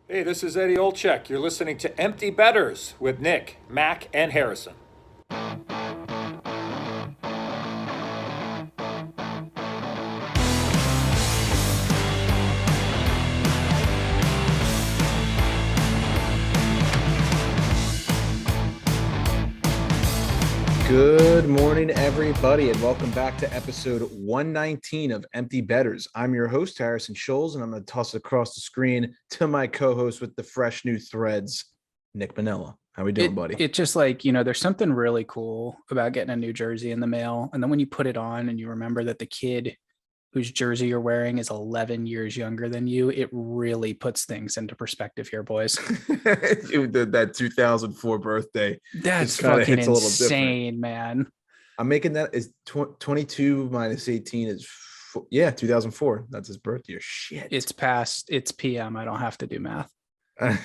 Hey, this is Eddie Olczyk. You're listening to Empty Betters with Nick, Mac, and Harrison. Good morning, everybody, and welcome back to episode 119 of Empty Betters. I'm your host, Harrison Scholes, and I'm going to toss it across the screen to my co-host with the fresh new threads, Nick Manella. How we doing, buddy? It just like, there's something really cool about getting a new jersey in the mail. And then when you put it on and you remember that the kid whose jersey you're wearing is 11 years younger than you, it really puts things into perspective here, boys. That 2004 birthday. That's fucking insane, man. I'm making that is 22 minus 18 is 2004. That's his birth year. Shit. It's PM. I don't have to do math. I'm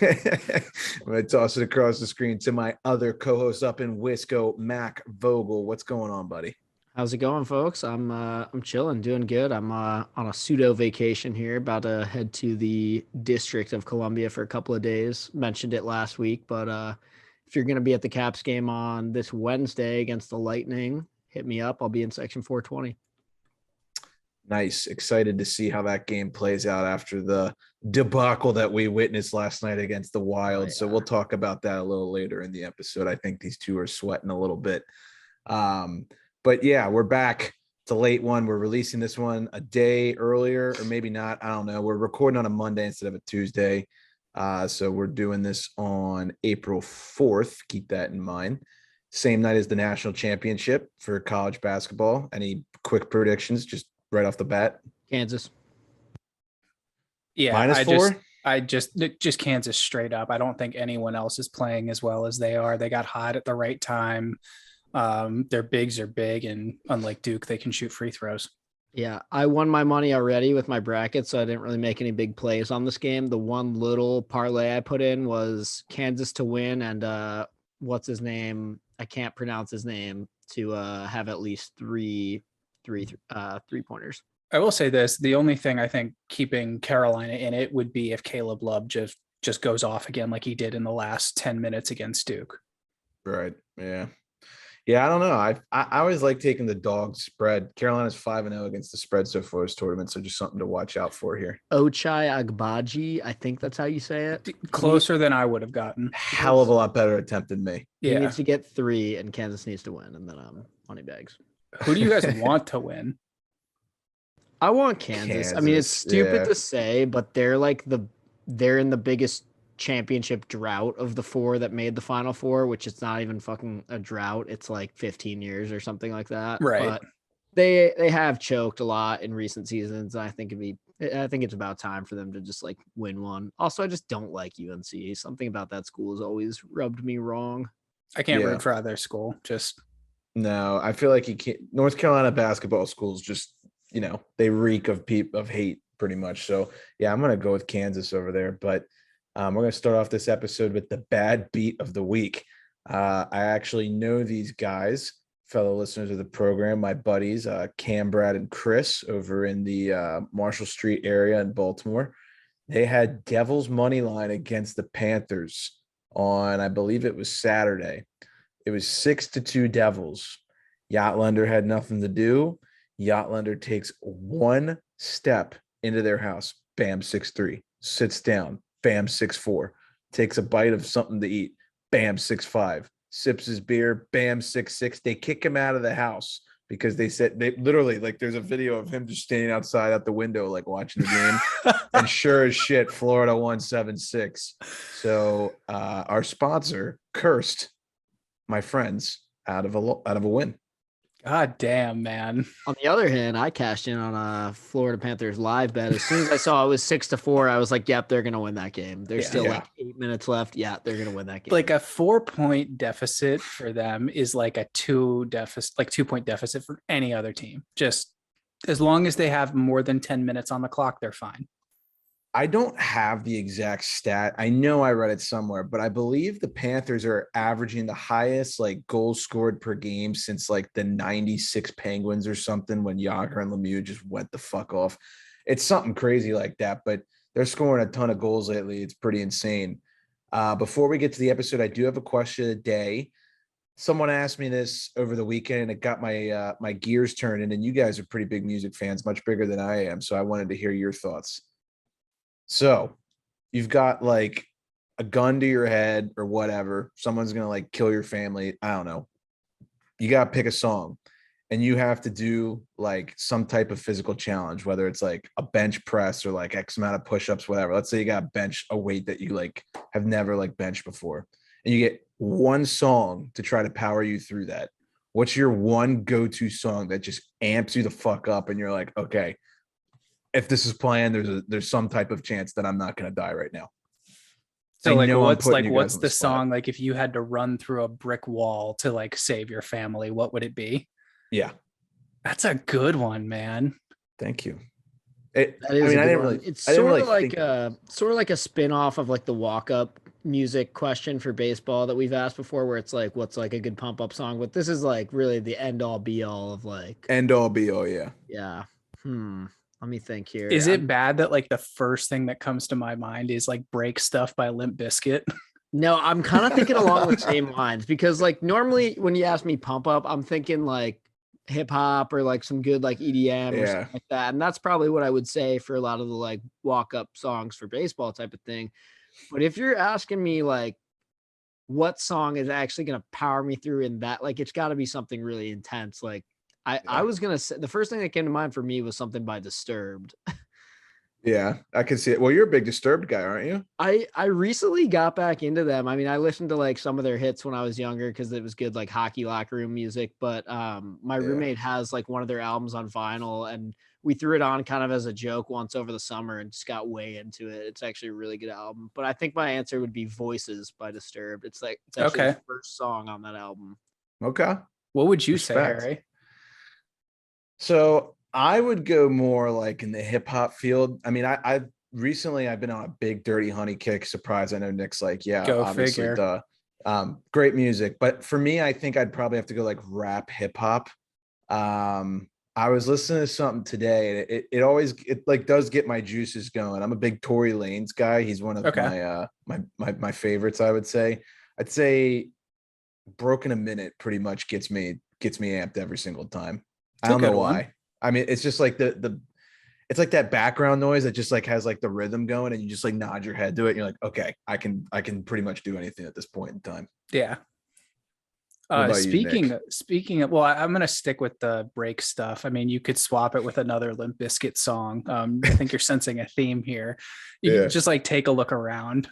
going to toss it across the screen to my other co-host up in Wisco, Mac Vogel. What's going on, buddy? How's it going, folks? I'm chilling, doing good. I'm on a pseudo vacation here, about to head to the District of Columbia for a couple of days. Mentioned it last week, but if you're going to be at the Caps game on this Wednesday against the Lightning, hit me up. I'll be in section 420. Nice. Excited to see how that game plays out after the debacle that we witnessed last night against the Wild. So we'll talk about that a little later in the episode. I think these two are sweating a little bit. But yeah, we're back. It's a late one. We're releasing this one a day earlier, or maybe not. I don't know. We're recording on a Monday instead of a Tuesday. So we're doing this on April 4th. Keep that in mind. Same night as the national championship for college basketball. Any quick predictions just right off the bat? Kansas. Yeah, -4? I just Kansas straight up. I don't think anyone else is playing as well as they are. They got hot at the right time. Their bigs are big, and unlike Duke, they can shoot free throws. Yeah, I won my money already with my bracket, so I didn't really make any big plays on this game. The one little parlay I put in was Kansas to win and what's his name? I can't pronounce his name, to have at least three pointers. I will say this: the only thing I think keeping Carolina in it would be if Caleb Love just goes off again like he did in the last 10 minutes against Duke. Right. Yeah, I don't know. I always like taking the dog spread. Carolina's 5-0 against the spread so far this tournament, so just something to watch out for here. Ochai Agbaji, I think that's how you say it. Closer than I would have gotten. Hell of a lot better attempt than me. He needs to get 3, and Kansas needs to win, and then money bags. Who do you guys want to win? I want Kansas. I mean, it's stupid to say, but they're in the biggest championship drought of the 4 that made the Final Four, which is not even fucking a drought. It's like 15 years or something like that. Right. But they have choked a lot in recent seasons. I think it's about time for them to just like win one. Also, I just don't like UNC. Something about that school has always rubbed me wrong. I can't root for either school. No, I feel like you can't. North Carolina basketball schools just, they reek of hate pretty much. So yeah, I'm gonna go with Kansas over there. But we're going to start off this episode with the bad beat of the week. I actually know these guys, fellow listeners of the program, my buddies, Cam, Brad, and Chris over in the Marshall Street area in Baltimore. They had Devils money line against the Panthers on, I believe it was Saturday. It was 6-2 Devils. Yachtlender had nothing to do. Yachtlender takes one step into their house. Bam, 6-3. Sits down. Bam, 6-4. Takes a bite of something to eat. Bam, 6-5. Sips his beer. Bam, 6-6. They kick him out of the house because they said they literally, like, there's a video of him just standing outside out the window, like watching the game. And sure as shit, Florida won 7-6. So our sponsor cursed my friends out of a win. God damn, man. On the other hand, I cashed in on a Florida Panthers live bet. As soon as I saw it was 6-4, I was like, yep, they're going to win that game. There's still like 8 minutes left. Yeah, they're going to win that game. Like a 4-point deficit for them is like a 2-point deficit for any other team. Just as long as they have more than 10 minutes on the clock, they're fine. I don't have the exact stat. I know I read it somewhere, but I believe the Panthers are averaging the highest like goals scored per game since like the 96 Penguins or something when Yager and Lemieux just went the fuck off. It's something crazy like that. But They're scoring a ton of goals lately. It's pretty insane. Before we get to the episode, I do have a question of the day. Someone asked me this over the weekend, and it got my my gears turning. And you guys are pretty big music fans, much bigger than I am. So I wanted to hear your thoughts. So you've got like a gun to your head or whatever. Someone's gonna like kill your family. I don't know. You gotta pick a song, and you have to do like some type of physical challenge, whether it's like a bench press or like X amount of push-ups, whatever. Let's say you got to bench a weight that you like have never like benched before, and you get one song to try to power you through that. What's your one go-to song that just amps you the fuck up, and you're like, okay, if this is playing, there's some type of chance that I'm not gonna die right now. So I like, know I'm what's putting you guys what's on the spot. song? Like, if you had to run through a brick wall to like save your family, what would it be? Yeah, That's a good one, man. thank you. That is I mean, a I good didn't one. really. It's I didn't sort really of like think of it. sort of like a spin-off of like the walk-up music question for baseball that we've asked before, where it's like, what's like a good pump-up song? But this is like really the end-all be-all of like, End all be all. Yeah. yeah. Let me think here. Is it bad that like the first thing that comes to my mind is like Break Stuff by Limp Bizkit? No, I'm kind of thinking along the same lines, because like normally when you ask me pump up, I'm thinking like hip hop or like some good like EDM or Yeah. something like that. And that's probably what I would say for a lot of the like walk up songs for baseball type of thing. But if you're asking me like what song is actually going to power me through in that, like it's got to be something really intense. Like I Yeah. was going to say the first thing that came to mind for me was something by Disturbed. Yeah, I can see it. Well, you're a big Disturbed guy, aren't you? I recently got back into them. I mean, I listened to like some of their hits when I was younger because it was good like hockey locker room music. But my Yeah. roommate has like one of their albums on vinyl, and we threw it on kind of as a joke once over the summer and just got way into it. It's actually a really good album. But I think my answer would be Voices by Disturbed. It's actually Okay. the first song on that album. Okay. What would you say, Respect. Harry? So I would go more like in the hip hop field. I mean, I've recently I've been on a big Dirty Honey kick. Surprise! I know Nick's like, yeah, Go obviously, figure. duh. Great music, but for me, I think I'd probably have to go like rap hip hop. I was listening to something today, and it always like does get my juices going. I'm a big Tory Lanez guy. He's one of Okay. my favorites. I would say. I'd say Broken a Minute pretty much gets me amped every single time. I It's a don't know good one. why. I mean, it's just like the it's like that background noise that just like has like the rhythm going, and you just like nod your head to it. And you're like, okay, I can pretty much do anything at this point in time. Yeah. What about you, Speaking Nick? speaking of, well, I'm gonna stick with the Break Stuff. I mean, you could swap it with another Limp Bizkit song. I think you're sensing a theme here. You Yeah. can just like take a look around.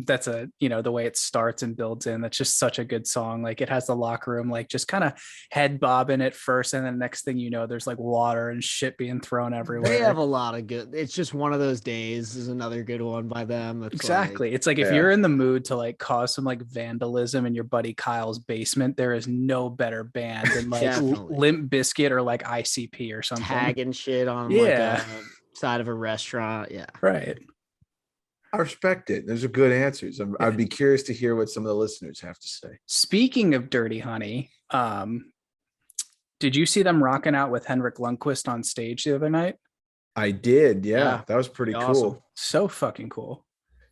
That's the way it starts and builds in. That's just such a good song. Like it has the locker room, like just kind of head bobbing at first, and then next thing you know, there's like water and shit being thrown everywhere. They have a lot of good. It's just one of those days is another good one by them. That's Exactly. It's like if Yeah. you're in the mood to like cause some like vandalism in your buddy Kyle's basement, there is no better band than like Definitely. Limp Bizkit or like ICP or like something. tagging shit on Yeah. like a side of a restaurant. Yeah. Right. I respect it. Those are good answers. I'd be curious to hear what some of the listeners have to say. Speaking of Dirty Honey, did you see them rocking out with Henrik Lundqvist on stage the other night? I did. Yeah, Yeah, that was pretty pretty cool. awesome. So fucking cool.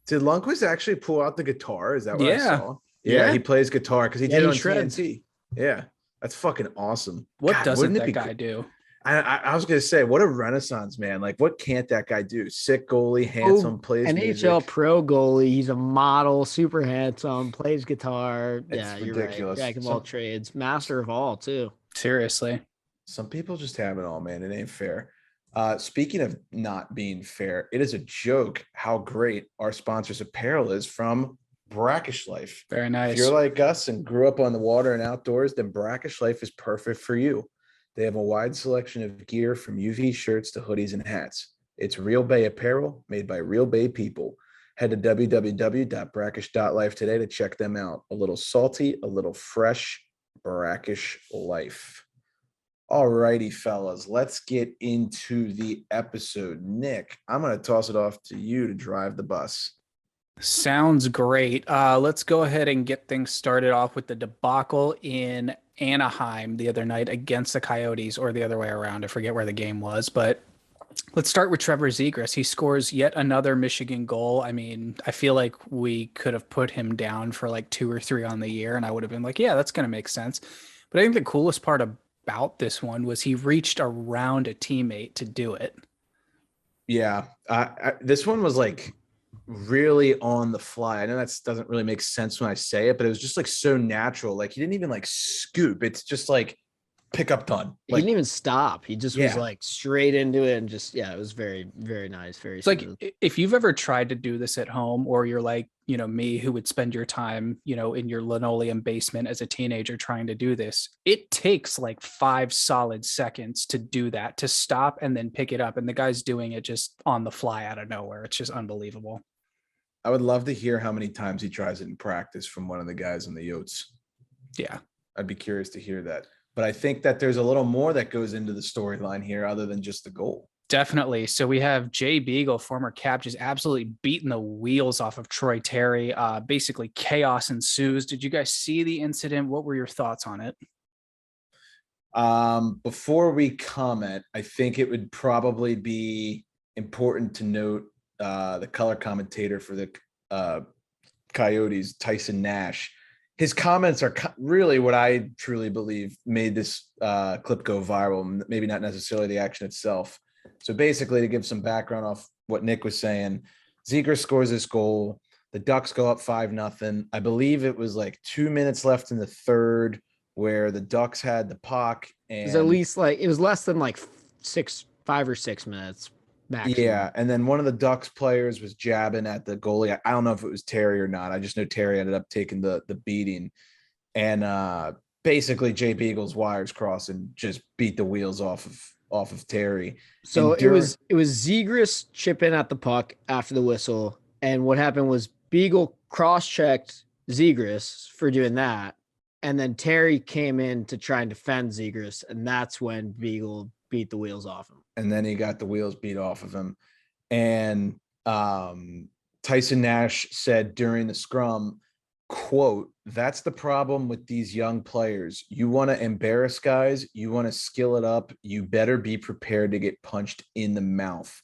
Did Lundqvist actually pull out the guitar? Is that what I Yeah. saw? Yeah, Yeah. he plays guitar because he Yeah, did it he on shreds. TNT. Yeah, that's fucking awesome. What God, doesn't wouldn't it that be guy cool? do? I was gonna say, what a renaissance man! Like, what can't that guy do? Sick goalie, handsome, plays NHL music. pro goalie. He's a model, super handsome, plays guitar. It's Yeah, you're ridiculous. right. Jack of all trades, master of all too. Seriously. Some people just have it all, man. It ain't fair. Speaking of not being fair, it is a joke how great our sponsor's apparel is from Brackish Life. Very If nice. you're like us and grew up on the water and outdoors, then Brackish Life is perfect for you. They have a wide selection of gear from UV shirts to hoodies and hats. It's Real Bay apparel made by Real Bay people. Head to www.brackish.life today to check them out. A little salty, a little fresh, Brackish Life. All righty, fellas, let's get into the episode. Nick, I'm going to toss it off to you to drive the bus. Sounds great. Let's go ahead and get things started off with the debacle in Anaheim the other night against the Coyotes, or the other way around. I forget where the game was, but Let's start with Trevor Zegras. He scores yet another Michigan goal. I mean, I feel like we could have put him down for like 2 or 3 on the year, and I would have been like, yeah, that's going to make sense. But I think the coolest part about this one was he reached around a teammate to do it. Yeah, this one was like really on the fly. I know that doesn't really make sense when I say it, but it was just like so natural. Like he didn't even like scoop. It's just like pick up done. He Like, didn't even stop. He just was Yeah. like straight into it and just, yeah, it was very, very nice. Very It's like smooth. if you've ever tried to do this at home, or you're like, me who would spend your time, in your linoleum basement as a teenager trying to do this, it takes like 5 solid seconds to do that, to stop and then pick it up. And the guy's doing it just on the fly out of nowhere. It's just unbelievable. I would love to hear how many times he tries it in practice from one of the guys on the Yotes. Yeah. I'd be curious to hear that. But I think that there's a little more that goes into the storyline here other than just the goal. Definitely. So we have Jay Beagle, former cap, just absolutely beating the wheels off of Troy Terry. Basically chaos ensues. Did you guys see the incident? What were your thoughts on it? Before we comment, I think it would probably be important to note the color commentator for the Coyotes, Tyson Nash. His comments are really what I truly believe made this clip go viral, maybe not necessarily the action itself. So basically, to give some background off what Nick was saying, Zegras scores this goal. The Ducks go up 5-0. I believe it was like 2 minutes left in the third where the Ducks had the puck. And It was at least like, it was less than like 5 or 6 minutes maximum. Yeah, and then one of the Ducks players was jabbing at the goalie. I don't know if it was Terry or not. I just know Terry ended up taking the beating. And basically Jay Beagle's wires crossed and just beat the wheels off of Terry. So And it was Zegras chipping at the puck after the whistle, and what happened was Beagle cross-checked Zegras for doing that, and then Terry came in to try and defend Zegras, and that's when Beagle beat the wheels off him. and then he got the wheels beat off of him. And Tyson Nash said during the scrum, quote, "That's the problem with these young players. You want to embarrass guys, you want to skill it up, you better be prepared to get punched in the mouth."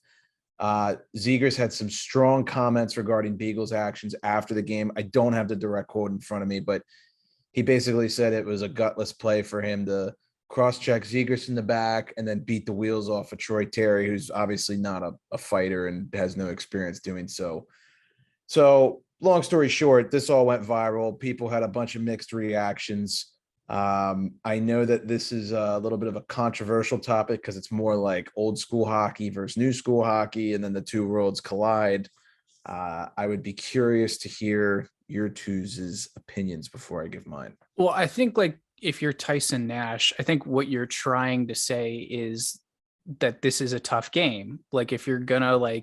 Zegras had some strong comments regarding Beagle's actions after the game. I don't have the direct quote in front of me, but he basically said it was a gutless play for him to cross-check Zegras in the back and then beat the wheels off of Troy Terry, who's obviously not a fighter and has no experience doing so. So long story short, this all went viral. People had a bunch of mixed reactions. I know that this is a little bit of a controversial topic because it's more like old school hockey versus new school hockey, and then the two worlds collide. I would be curious to hear your two's opinions before I give mine. Well, I think like if you're Tyson Nash, I think what you're trying to say is that this is a tough game. Like if you're gonna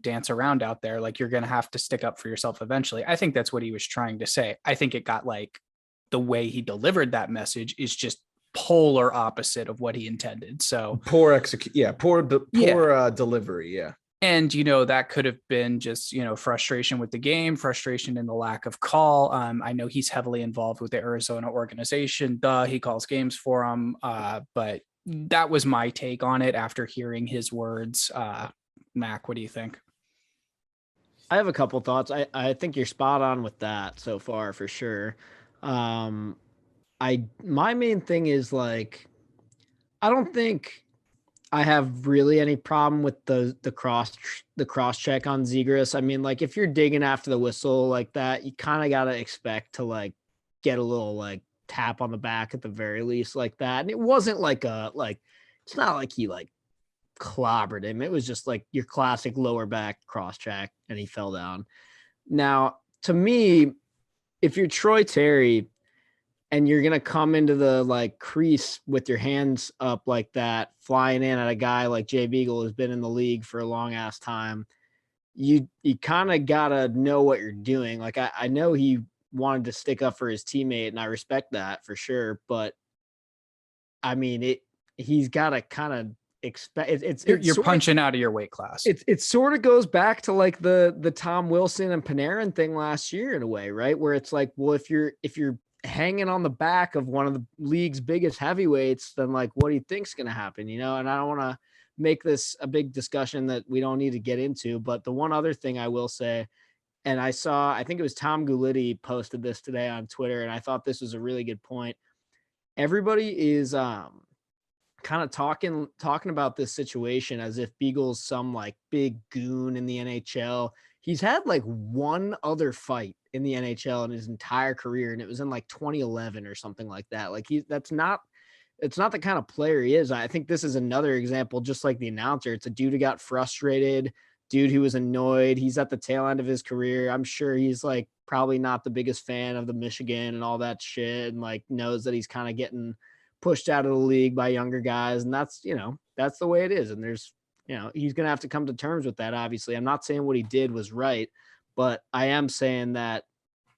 dance around out there, like you're gonna have to stick up for yourself eventually. I think that's what he was trying to say. I think it got like the way he delivered that message is just polar opposite of what he intended. So poor delivery. Yeah. And, that could have been just, frustration with the game, frustration in the lack of call. I know he's heavily involved with the Arizona organization. He calls games for him. But that was my take on it after hearing his words. Mac, what do you think? I have a couple thoughts. I think you're spot on with that so far for sure. My main thing is like, I don't think I have really any problem with the cross check on Zegras. I mean, like if you're digging after the whistle like that, you kind of got to expect to like get a little like tap on the back at the very least like that. And it wasn't like it's not like he like clobbered him. It was just like your classic lower back cross check and he fell down. Now, to me, if you're Troy Terry and you're going to come into the like crease with your hands up like that, flying in at a guy like Jay Beagle who's been in the league for a long ass time, you kind of got to know what you're doing. Like I know he wanted to stick up for his teammate and I respect that for sure. But I mean, he's got to kind of expect you're punching out of your weight class. It sort of goes back to like the Tom Wilson and Panarin thing last year in a way, right? Where it's like, well, if you're hanging on the back of one of the league's biggest heavyweights, then like what do you think's going to happen, And I don't want to make this a big discussion that we don't need to get into. But the one other thing I will say, and I think it was Tom Gulitti posted this today on Twitter, and I thought this was a really good point. Everybody is kind of talking about this situation as if Beagle's some like big goon in the NHL. He's had like one other fight in the NHL in his entire career, and it was in like 2011 or something like that. Like it's not the kind of player he is. I think this is another example, just like the announcer. It's a dude who got frustrated, dude who was annoyed. He's at the tail end of his career. I'm sure he's like probably not the biggest fan of the Michigan and all that shit, and like knows that he's kind of getting pushed out of the league by younger guys. And that's the way it is. And there's, he's going to have to come to terms with that. Obviously, I'm not saying what he did was right, but I am saying that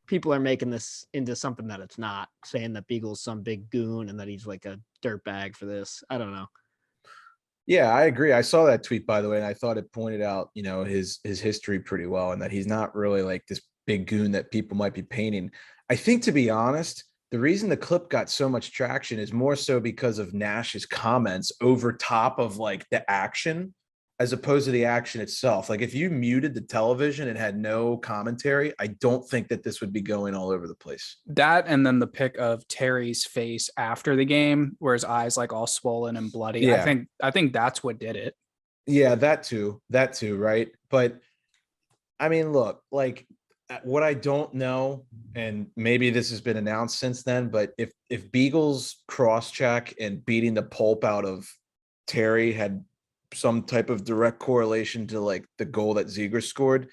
people are making this into something that it's not, saying that Beagle's some big goon and that he's like a dirtbag for this. I don't know. Yeah, I agree. I saw that tweet, by the way, and I thought it pointed out, his history pretty well, and that he's not really like this big goon that people might be painting. I think, to be honest, the reason the clip got so much traction is more so because of Nash's comments over top of like the action, as opposed to the action itself. Like if you muted the television and had no commentary, I don't think that this would be going all over the place. That, and then the pic of Terry's face after the game, where his eyes like all swollen and bloody. Yeah. I think that's what did it. Yeah, that too, right? But I mean, look, like what I don't know, and maybe this has been announced since then, but if Beagle's cross-check and beating the pulp out of Terry had some type of direct correlation to like the goal that Ziegler scored,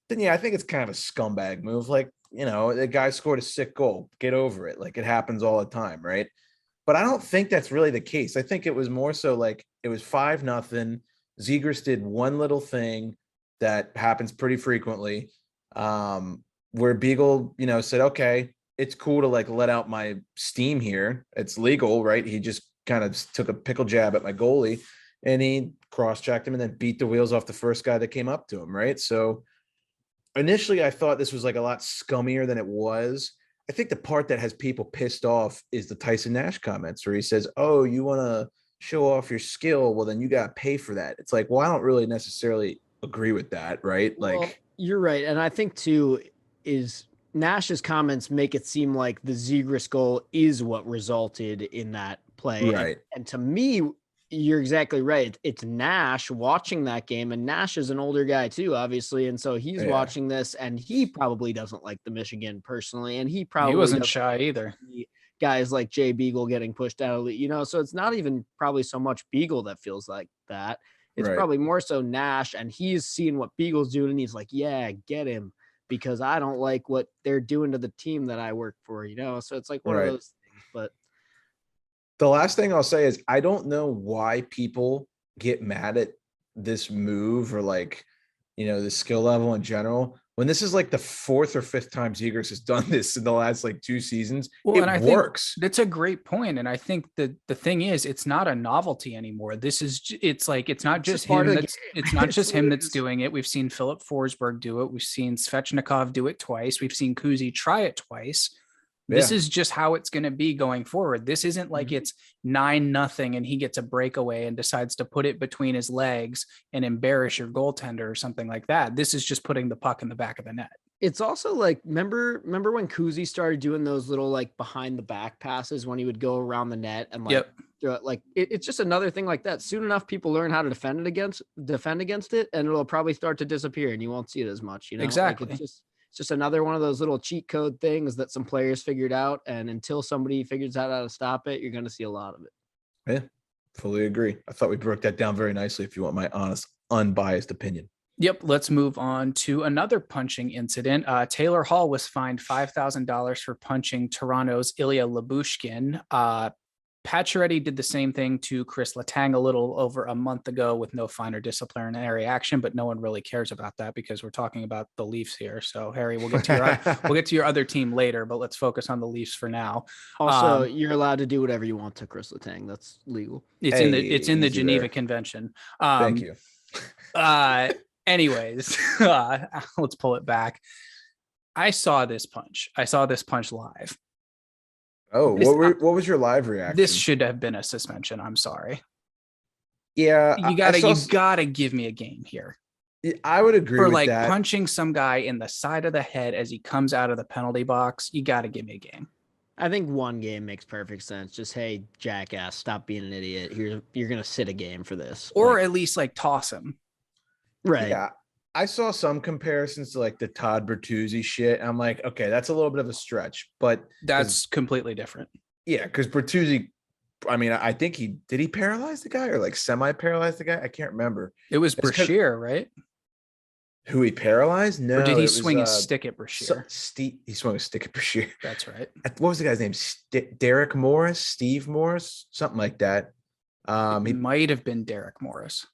then yeah, I think it's kind of a scumbag move. Like, the guy scored a sick goal. Get over it. Like it happens all the time, right? But I don't think that's really the case. I think it was more so like it was 5-0. Zegers did one little thing that happens pretty frequently, where Beagle, said, okay, it's cool to like let out my steam here. It's legal, right? He just kind of took a pickle jab at my goalie and he cross-checked him and then beat the wheels off the first guy that came up to him, right? So initially I thought this was like a lot scummier than it was. I think the part that has people pissed off is the Tyson Nash comments where he says, oh, you want to show off your skill? Well, then you got to pay for that. It's like, well, I don't really necessarily agree with that, right? Like, well, you're right. And I think too is Nash's comments make it seem like the Zegras goal is what resulted in that play. Right. And to me, you're exactly right. It's Nash watching that game, and Nash is an older guy too, obviously. And so he's watching this, and he probably doesn't like the Michigan personally. And he wasn't shy either. Guys like Jay Beagle getting pushed out of the, so it's not even probably so much Beagle that feels like that. It's probably more so Nash, and he's seeing what Beagle's doing, and he's like, yeah, get him, because I don't like what they're doing to the team that I work for, So it's like one of those things. But the last thing I'll say is I don't know why people get mad at this move or like, the skill level in general, when this is like the 4th or 5th time Zegers has done this in the last like 2 seasons. Well, it works. That's a great point. And I think that the thing is, it's not a novelty anymore. It's not just him that's doing it. We've seen Philip Forsberg do it. We've seen Svechnikov do it twice. We've seen Kuzi try it twice. This is just how it's going to be going forward. This isn't like it's 9-0 and he gets a breakaway and decides to put it between his legs and embarrass your goaltender or something like that. This is just putting the puck in the back of the net. It's also like, remember when Kuzi started doing those little like behind the back passes when he would go around the net and like, it's just another thing like that. Soon enough, people learn how to defend against it, and it'll probably start to disappear and you won't see it as much, Exactly. Like it's just another one of those little cheat code things that some players figured out. And until somebody figures out how to stop it, you're going to see a lot of it. Yeah, fully agree. I thought we broke that down very nicely if you want my honest, unbiased opinion. Yep. Let's move on to another punching incident. Taylor Hall was fined $5,000 for punching Toronto's Ilya Lyubushkin. Pacioretty did the same thing to Chris Letang a little over a month ago with no fine or disciplinary action, but no one really cares about that because we're talking about the Leafs here. So Harry, we'll get to your other team later, but let's focus on the Leafs for now. Also, you're allowed to do whatever you want to Chris Letang. That's legal. It's in the Geneva Convention. Thank you. Anyways, let's pull it back. I saw this punch live. Oh, what was your live reaction? This should have been a suspension. I'm sorry. Yeah, You gotta give me a game here. I would agree For with like that. punching some guy in the side of the head as he comes out of the penalty box. You gotta give me a game. I think one game makes perfect sense. Just, hey, jackass, stop being an idiot. You're gonna sit a game for this, Or at least like toss him. right? Yeah, I saw some comparisons to like the Todd Bertuzzi shit. I'm like, okay, that's a little bit of a stretch, but That's completely different. yeah, because Bertuzzi, I mean, I think he paralyze the guy or like semi-paralyze the guy. I can't remember. It was It's 'cause- Brashear, right? Who he paralyzed? No, Or did he it was, swing a stick at Brashear? He swung a stick at Brashear. That's right. What was the guy's name? Derek Morris, Steve Morris, something like that. It might have been Derek Morris.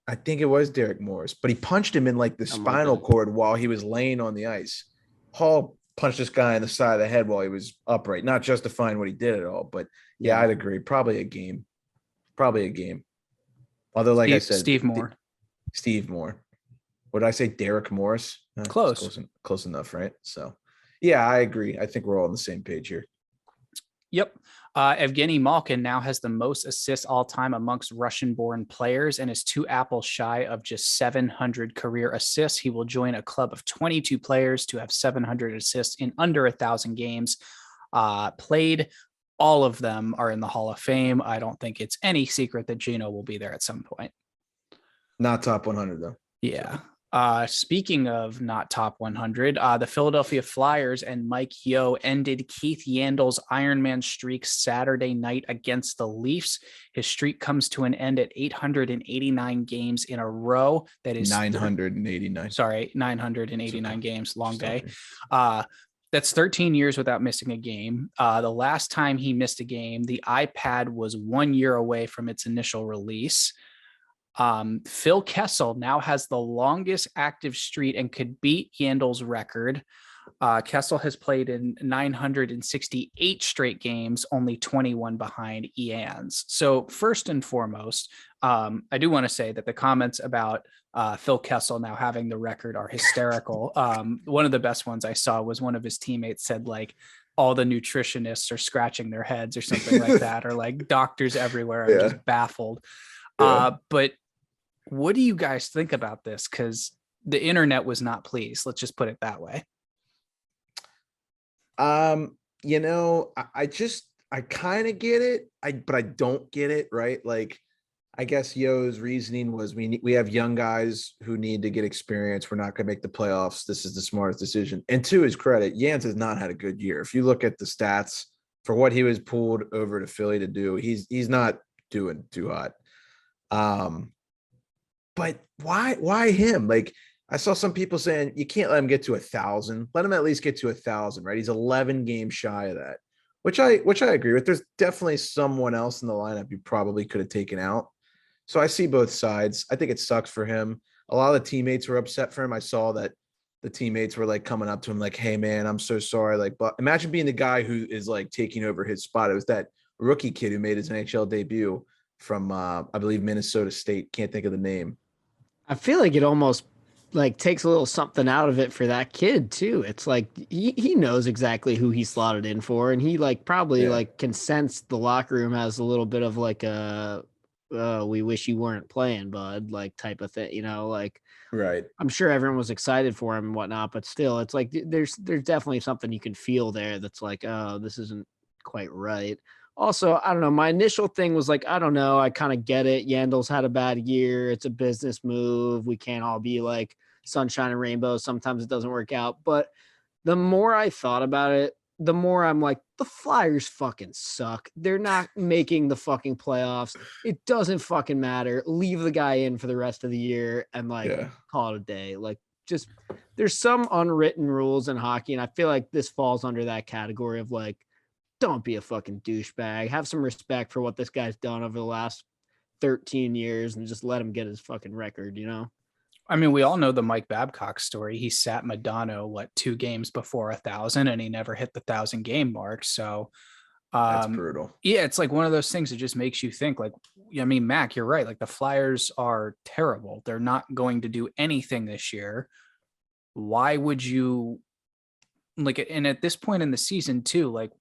I think it was Derek Morris, but he punched him in like the spinal cord while he was laying on the ice. Hall punched this guy in the side of the head while he was upright, not justifying what he did at all. But yeah, I'd agree. Probably a game. Although, like I said, Steve Moore. Steve Moore. What did I say? Derek Morris? Close enough, right? So, yeah, I agree. I think we're all on the same page here. Yep. Evgeny Malkin now has the most assists all time amongst Russian-born players and is 2 apples shy of just 700 career assists. He will join a club of 22 players to have 700 assists in under 1,000 games played. All of them are in the Hall of Fame. I don't think it's any secret that Gino will be there at some point. Not top 100, though. Yeah. Speaking of not top 100, the Philadelphia Flyers and Mike Yeo ended Keith Yandle's Ironman streak Saturday night against the Leafs. His streak comes to an end at 889 games in a row. That is 989. 989 games. Long day. That's 13 years without missing a game. The last time he missed a game, the iPad was 1 year away from its initial release. Phil Kessel now has the longest active streak and could beat Yandle's record. Kessel has played in 968 straight games, only 21 behind Ian's. So first and foremost, I do want to say that the comments about Phil Kessel now having the record are hysterical. One of the best ones I saw was one of his teammates said like, all the nutritionists are scratching their heads or something like that, or like doctors everywhere are just baffled. But what do you guys think about this? Because the internet was not pleased. Let's just put it that way. You know, I kind of get it, but I don't get it, right? Like, I guess Yo's reasoning was we have young guys who need to get experience. We're not going to make the playoffs. This is the smartest decision. And to his credit, Jans has not had a good year. If you look at the stats for what he was pulled over to Philly to do, he's not doing too hot. But why him? Like, I saw some people saying you can't let him get to 1,000. Let him at least get to 1,000, right? He's 11 games shy of that, which I agree with. There's definitely someone else in the lineup you probably could have taken out. So I see both sides. I think it sucks for him. A lot of the teammates were upset for him. I saw that the teammates were like coming up to him like, "Hey man, I'm so sorry." Like, but imagine being the guy who is like taking over his spot. It was that rookie kid who made his NHL debut from I believe Minnesota State. Can't think of the name. I feel like it almost like takes a little something out of it for that kid too. It's like he knows exactly who he slotted in for, and he like probably like can sense the locker room has a little bit of like a we wish you weren't playing, bud, like type of thing, you know, like right. I'm sure everyone was excited for him and whatnot, but still it's like there's definitely something you can feel there that's like, oh, this isn't quite right. Also, I don't know. My initial thing was like, I don't know. I kind of get it. Yandle's had a bad year. It's a business move. We can't all be like sunshine and rainbows. Sometimes it doesn't work out. But the more I thought about it, the more I'm like, the Flyers fucking suck. They're not making the fucking playoffs. It doesn't fucking matter. Leave the guy in for the rest of the year and like call it a day. Like, just there's some unwritten rules in hockey. And I feel like this falls under that category of like, don't be a fucking douchebag. Have some respect for what this guy's done over the last 13 years and just let him get his fucking record, you know? I mean, we all know the Mike Babcock story. He sat Madonna, 2 games before 1,000 and he never hit the 1,000 game mark. So that's brutal. Yeah, it's like one of those things that just makes you think like, I mean, Mac, you're right. Like the Flyers are terrible. They're not going to do anything this year. Why would you like, and at this point in the season too, like,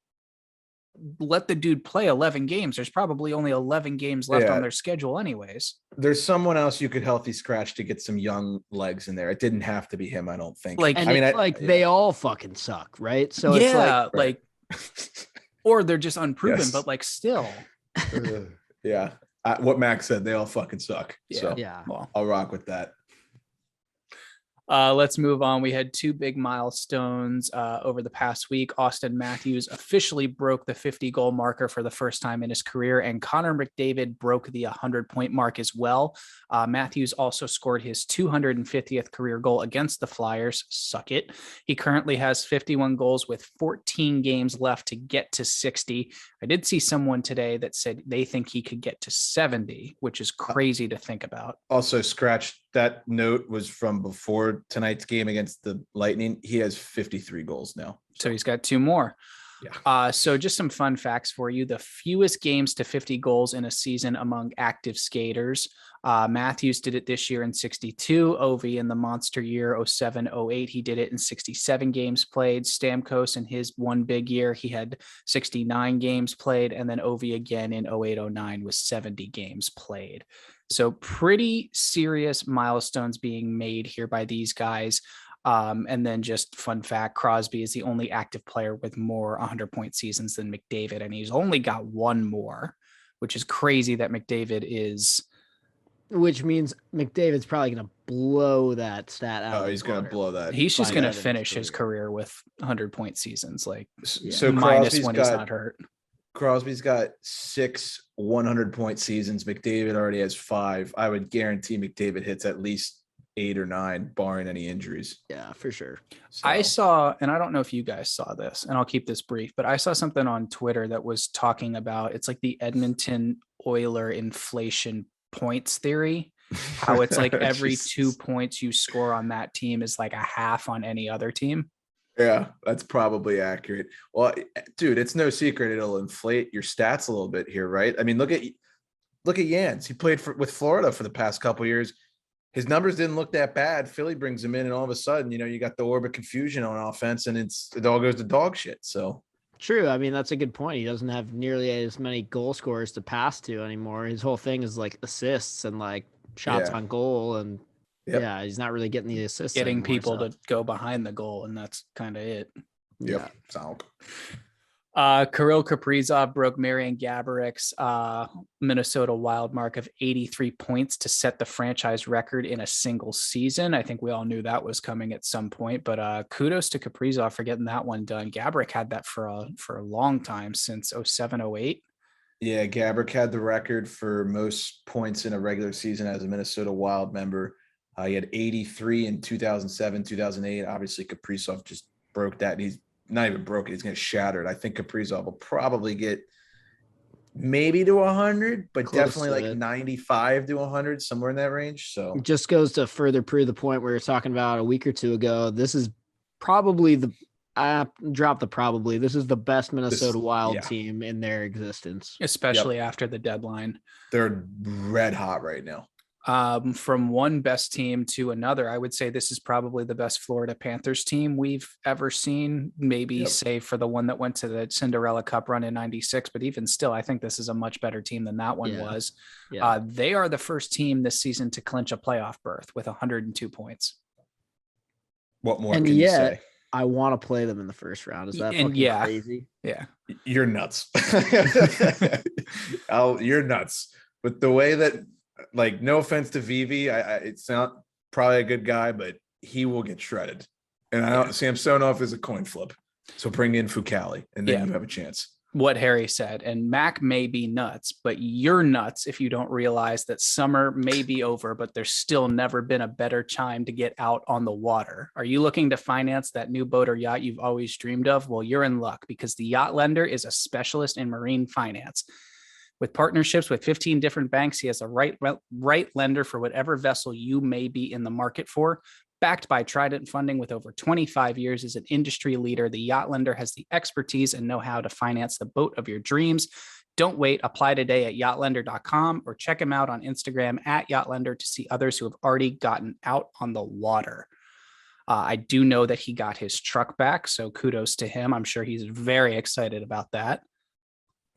let the dude play 11 games. There's probably only 11 games left on their schedule anyways. There's someone else you could healthy scratch to get some young legs in there. It didn't have to be him, I don't think. Like, And they all fucking suck, right? So yeah, it's like or they're just unproven, but like still. Yeah. What Max said, they all fucking suck. Yeah. So yeah. Well, I'll rock with that. let's move on. We had two big milestones over the past week. Auston Matthews officially broke the 50-goal marker for the first time in his career, and Connor McDavid broke the 100-point mark as well. Matthews also scored his 250th career goal against the Flyers. Suck it. He currently has 51 goals with 14 games left to get to 60. I did see someone today that said they think he could get to 70, which is crazy to think about. Also, scratch that note was from before tonight's game against the Lightning. He has 53 goals now. So he's got two more. Yeah. So just some fun facts for you. The fewest games to 50 goals in a season among active skaters. Matthews did it this year in 62. Ovi in the monster year 07-08, he did it in 67 games played. Stamkos in his one big year, he had 69 games played. And then Ovi again in 08-09 was 70 games played. So pretty serious milestones being made here by these guys. And then just fun fact, Crosby is the only active player with more 100-point seasons than McDavid, and he's only got one more, which is crazy that McDavid is. Which means McDavid's probably going to blow that stat out. Oh, he's going to blow that. He's just going to finish his career with 100-point seasons, like so minus when he's not hurt. Crosby's got 6 100-point seasons. McDavid already has 5. I would guarantee McDavid hits at least 8 or 9, barring any injuries. Yeah, for sure. So. I saw, and I don't know if you guys saw this, and I'll keep this brief, but I saw something on Twitter that was talking about, it's like the Edmonton Oiler inflation points theory, how it's like every 2 points you score on that team is like a half on any other team. Yeah, that's probably accurate. Well, dude, it's no secret it'll inflate your stats a little bit here, right? I mean, look at Jans. He played with Florida for the past couple of years. His numbers didn't look that bad. Philly brings him in, and all of a sudden, you got the orbit confusion on offense, and it all goes to dog shit. So true. I mean, that's a good point. He doesn't have nearly as many goal scorers to pass to anymore. His whole thing is like assists and like shots on goal, and he's not really getting the assists. Getting anymore, people to go behind the goal, and that's kind of it. Yep. Sound. Kirill Kaprizov broke Marian Gaborek's Minnesota Wild mark of 83 points to set the franchise record in a single season. I think we all knew that was coming at some point, but kudos to Kaprizov for getting that one done. Gaborik had that for a long time, since 07-08. Yeah, Gaborik had the record for most points in a regular season as a Minnesota Wild member. He had 83 in 2007, 2008. Obviously, Kaprizov just broke that, and he's not even broken. He's going to shatter it. I think Kaprizov will probably get maybe to 100, but close, definitely like 95 to 100, somewhere in that range. So it just goes to further prove the point we were talking about a week or two ago. This is probably this is the best Minnesota Wild team in their existence, especially after the deadline. They're red hot right now. From one best team to another, I would say this is probably the best Florida Panthers team we've ever seen, maybe save for the one that went to the Cinderella Cup run in 96. But even still, I think this is a much better team than that one was. Yeah. They are the first team this season to clinch a playoff berth with 102 points. What more can you say? I want to play them in the first round. Is that fucking crazy? Yeah. You're nuts. You're nuts. With the way that, like, no offense to Vivi, it's not probably a good guy, but he will get shredded. And Samsonov is a coin flip. So bring in Fucali, and then you have a chance. What Harry said, and Mac may be nuts, but you're nuts if you don't realize that summer may be over, but there's still never been a better time to get out on the water. Are you looking to finance that new boat or yacht you've always dreamed of? Well, you're in luck, because the Yacht Lender is a specialist in marine finance. With partnerships with 15 different banks, he has a right lender for whatever vessel you may be in the market for. Backed by Trident Funding with over 25 years as an industry leader, the Yacht Lender has the expertise and know-how to finance the boat of your dreams. Don't wait. Apply today at yachtlender.com or check him out on Instagram at yachtlender to see others who have already gotten out on the water. I do know that he got his truck back, so kudos to him. I'm sure he's very excited about that.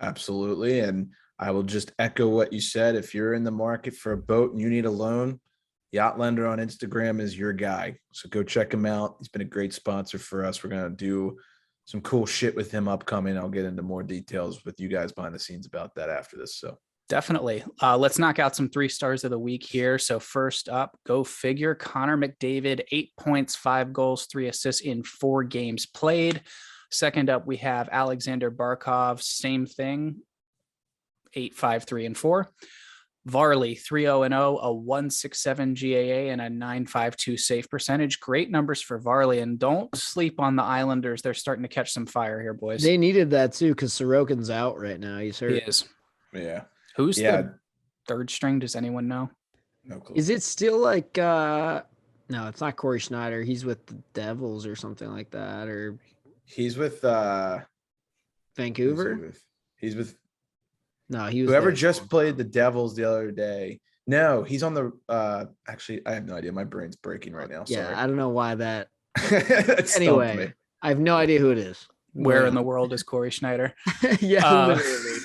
Absolutely. And I will just echo what you said. If you're in the market for a boat and you need a loan, Yacht Lender on Instagram is your guy. So go check him out. He's been a great sponsor for us. We're going to do some cool shit with him upcoming. I'll get into more details with you guys behind the scenes about that after this. So Definitely. Let's knock out some 3 stars of the week here. So first up, go figure, Connor McDavid, 8 points, 5 goals, 3 assists in 4 games played. Second up, we have Alexander Barkov, same thing, 8, 5, 3, and 4. Varley, 3-0-0, a 167 GAA and a 952 save percentage. Great numbers for Varley, and don't sleep on the Islanders. They're starting to catch some fire here, boys. They needed that too because Sorokin's out right now. He's hurt. He is. yeah. Who's the third string? Does anyone know? No clue. Is it still like no, it's not Corey Schneider. He's with the Devils or something like that, or He's with Vancouver. He's with No, he was whoever there. just played the Devils the other day. No, he's on the actually I have no idea. My brain's breaking right now. Yeah, Sorry. I don't know why that. It stumped Anyway, me. I have no idea who it is. Where in the world is Corey Schneider? Yeah, literally.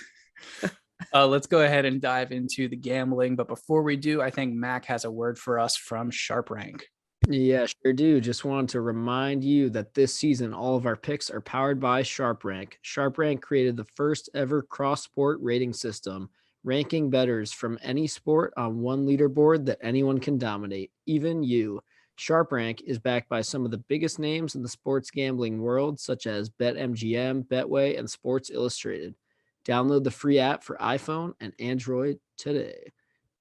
Let's go ahead and dive into the gambling. But before we do, I think Mac has a word for us from Sharp Rank. Yeah, sure do. Just wanted to remind you that this season, all of our picks are powered by SharpRank. SharpRank created the first ever cross-sport rating system, ranking bettors from any sport on one leaderboard that anyone can dominate, even you. SharpRank is backed by some of the biggest names in the sports gambling world, such as BetMGM, Betway, and Sports Illustrated. Download the free app for iPhone and Android today.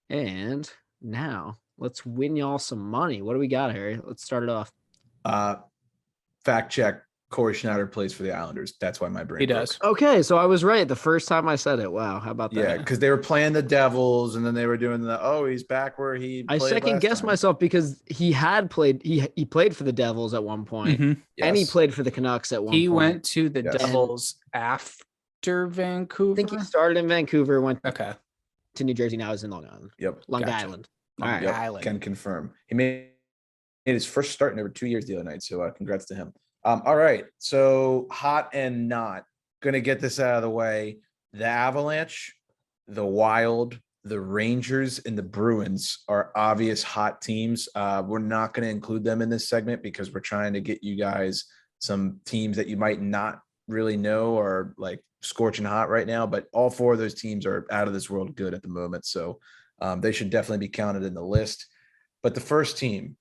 And now let's win y'all some money. What do we got, Harry? Let's start it off. Fact check. Corey Schneider plays for the Islanders. That's why my brain. He does. Okay, so I was right the first time I said it. Wow, how about that? Yeah, because they were playing the Devils, and then they were doing he's back where he. I played second last guessed time. myself because he had played. He played for the Devils at one point, Mhm. and he Yes. played for the Canucks at one He point. went to the Yes. Devils after I Vancouver. think he started in Vancouver, went Okay. to New Jersey. Now he's in Long Island. Yep. Long Gotcha. Island. All right. Yep. Island. Can confirm. He made his first start in over 2 years the other night. So congrats to him. All right. So hot and not. Gonna get this out of the way. The Avalanche, the Wild, the Rangers, and the Bruins are obvious hot teams. We're not going to include them in this segment because we're trying to get you guys some teams that you might not really know or like scorching hot right now. But all 4 of those teams are out of this world good at the moment. So they should definitely be counted in the list. But the first team,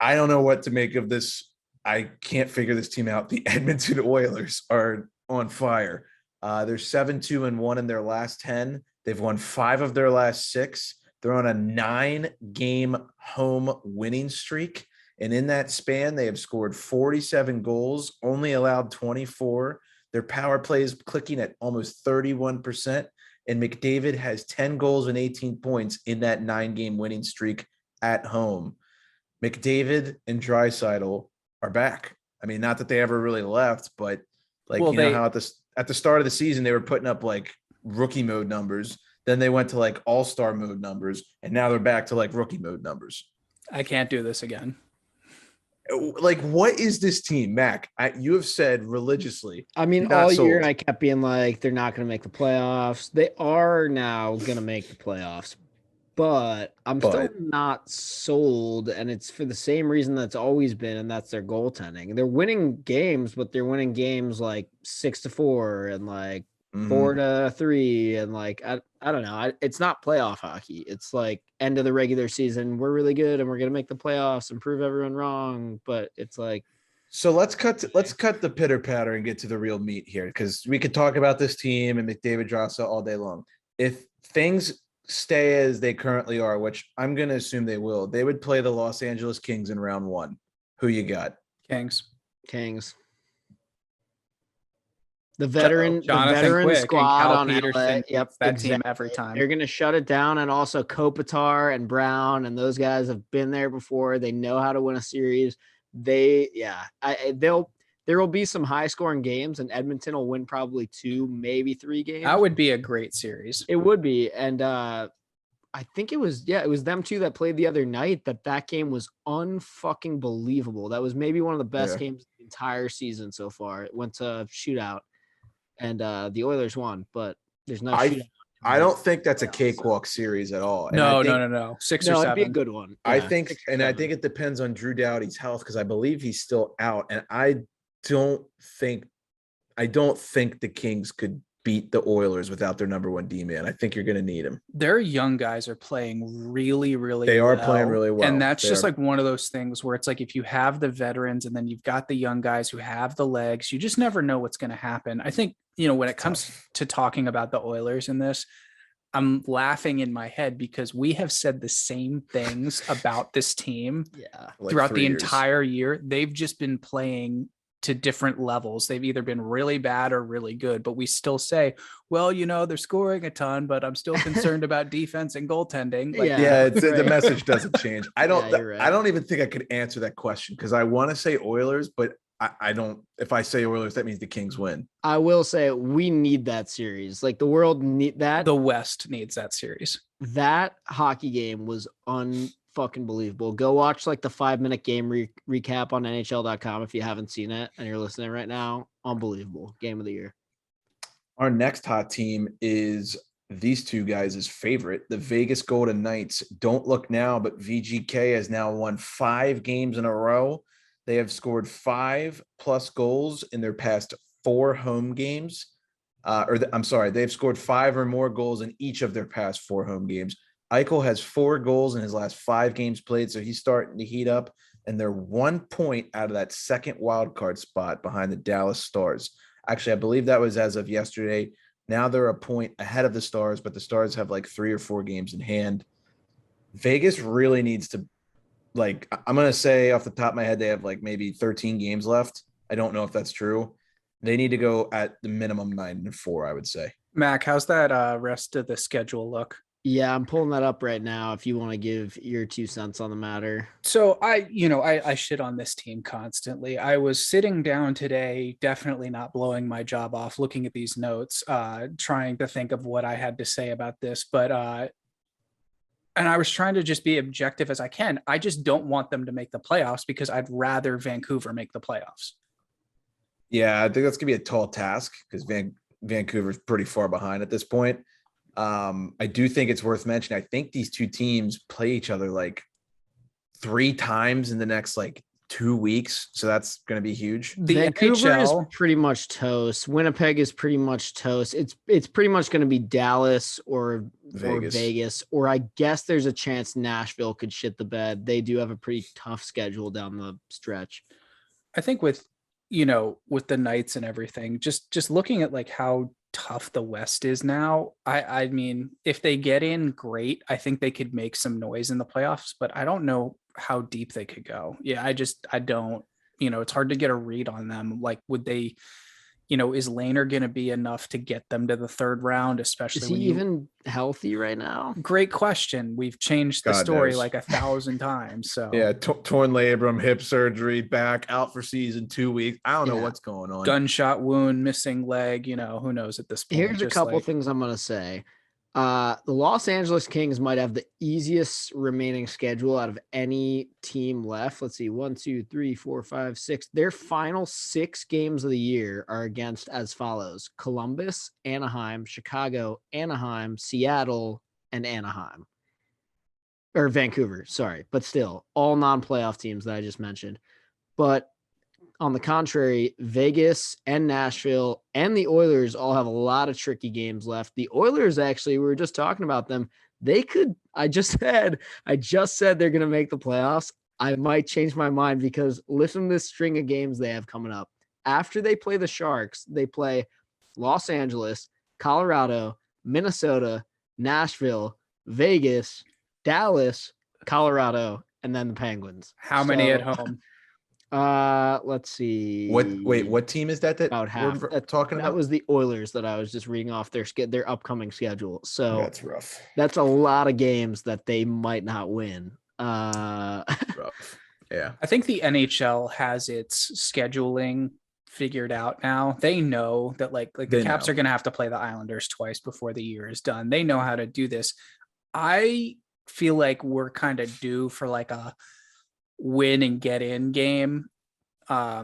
I don't know what to make of this. I can't figure this team out. The Edmonton Oilers are on fire. They're 7-2-1 in their last 10. They've won 5 of their last 6. They're on a 9-game home winning streak. And in that span, they have scored 47 goals, only allowed 24. Their power play is clicking at almost 31%. And McDavid has 10 goals and 18 points in that 9-game winning streak at home. McDavid and Draisaitl are back. I mean, not that they ever really left, but like, Well, you know how at the start of the season, they were putting up like rookie mode numbers. Then they went to like all-star mode numbers. And now they're back to like rookie mode numbers. I can't do this again. Like, what is this team, Mac? You have said religiously. I mean, you're not all year sold. I kept being like, they're not going to make the playoffs. They are now going to make the playoffs, but I'm still not sold. And it's for the same reason that's always been, and that's their goaltending. They're winning games, but they're winning games like 6-4 and like 4-3. And like, I don't know. It's not playoff hockey. It's like end of the regular season. We're really good and we're going to make the playoffs and prove everyone wrong. But it's like, So let's cut the pitter patter and get to the real meat here, because we could talk about this team and McDavid Draisaitl all day long. If things stay as they currently are, which I'm going to assume they will, they would play the Los Angeles Kings in round 1. Who you got? Kings. The veteran Quick squad and Cal on Peterson LA. beats Yep, that exactly. team every time. They're going to shut it down, and also Kopitar and Brown and those guys have been there before. They know how to win a series. There will be some high scoring games, and Edmonton will win probably 2, maybe 3 games. That would be a great series. It would be, and I think it was them two that played the other night. That game was unfucking believable. That was maybe one of the best games of the entire season so far. It went to shootout. and the Oilers won, but there's no I shootout. I don't think that's a cakewalk series at all. And No, I think, no. 6 or No, it'd be a 7. good one. I Yeah, think, 6 or and I 7. think it depends on Drew Doughty's health because I believe he's still out, and don't think, I don't think the Kings could beat the Oilers without their number one D man. I think you're going to need him. Their young guys are playing really, really They are well. playing really well. And that's They just are. like one of those things where it's like if you have the veterans and then you've got the young guys who have the legs, you just never know what's going to happen. I think, when it comes to talking about the Oilers in this, I'm laughing in my head because we have said the same things about this team Like throughout 3 the years. entire year. They've just been playing to different levels. They've either been really bad or really good, but we still say, well, they're scoring a ton, but I'm still concerned about defense and goaltending. Like, Yeah, the right. message doesn't change. I don't. Yeah, you're right. I don't even think I could answer that question because I want to say Oilers, but I don't. If I say Oilers, that means the Kings win. I will say we need that series. Like the world need that. The West needs that series. That hockey game was unfucking believable. Go watch like the 5-minute game recap on NHL.com if you haven't seen it and you're listening right now. Unbelievable game of the year. Our next hot team is these two guys' favorite, the Vegas Golden Knights. Don't look now, but VGK has now won 5 games in a row. They have scored 5+ goals in their past 4 home games. They've scored 5 or more goals in each of their past 4 home games. Eichel has 4 goals in his last 5 games played, so he's starting to heat up, and they're 1 point out of that second wild card spot behind the Dallas Stars. Actually, I believe that was as of yesterday. Now they're a point ahead of the Stars, but the Stars have like 3 or 4 games in hand. Vegas really needs to, I'm going to say off the top of my head, they have like maybe 13 games left. I don't know if that's true. They need to go at the minimum 9-4, I would say. Mac, how's that rest of the schedule look? Yeah, I'm pulling that up right now if you want to give your 2 cents on the matter. So I shit on this team constantly. I was sitting down today, definitely not blowing my job off, looking at these notes, trying to think of what I had to say about this, but and I was trying to just be objective as I can. I just don't want them to make the playoffs because I'd rather Vancouver make the playoffs. Yeah, I think that's going to be a tall task because Vancouver's pretty far behind at this point. I do think it's worth mentioning. I think these two teams play each other like 3 times in the next 2 weeks. So that's going to be huge. The Vancouver NHL is pretty much toast. Winnipeg is pretty much toast. It's pretty much going to be Dallas or Vegas, or I guess there's a chance Nashville could shit the bed. They do have a pretty tough schedule down the stretch. I think with the Knights and everything, just looking at how tough the West is now. I mean, if they get in, great. I think they could make some noise in the playoffs, but I don't know how deep they could go. Yeah, I don't, it's hard to get a read on them. Like, would they, is Lehner going to be enough to get them to the 3rd round, especially is he even healthy right now? Great question. We've changed the God story knows. like 1,000 times. So Yeah, torn labrum, hip surgery, back out for season 2 weeks. I don't know what's going on. Gunshot wound, missing leg, who knows at this point. Here's a couple things I'm going to say. The Los Angeles Kings might have the easiest remaining schedule out of any team left. Let's see, 1, 2, 3, 4, 5, 6. Their final 6 games of the year are against as follows: Columbus, Anaheim, Chicago, Anaheim, Seattle, and Anaheim. Or Vancouver, sorry. But still, all non-playoff teams that I just mentioned. But on the contrary, Vegas and Nashville and the Oilers all have a lot of tricky games left. The Oilers, actually, we were just talking about them. They could, I just said they're going to make the playoffs. I might change my mind because listen to this string of games they have coming up. After they play the Sharks, they play Los Angeles, Colorado, Minnesota, Nashville, Vegas, Dallas, Colorado, and then the Penguins. How many at home? Let's see. What team is that About half. we're talking about? That was the Oilers that I was just reading off their upcoming schedule. So That's rough. that's a lot of games that they might not win. Rough. Yeah. I think the NHL has its scheduling figured out now. They know that the Caps are going to have to play the Islanders twice before the year is done. They know how to do this. I feel like we're kind of due for a win and get in game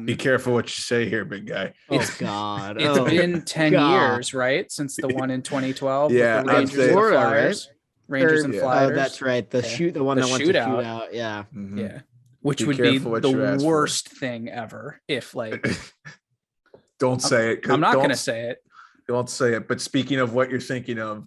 Be careful what you say here, big guy. Oh God. It's Oh, been 10 God. years, right? Since the one in 2012 Yeah, with the I'd Rangers say- and the Florida, right? Flyers. Rangers and Yeah. Flyers. Oh, that's right. The Yeah. one The that went to shootout. shootout. Yeah. Mhm. Yeah. Which Be would be careful what the you ask for. worst thing ever if like Don't say it. I'm not Don't- going to say it. Don't say it. But speaking of what you're thinking of,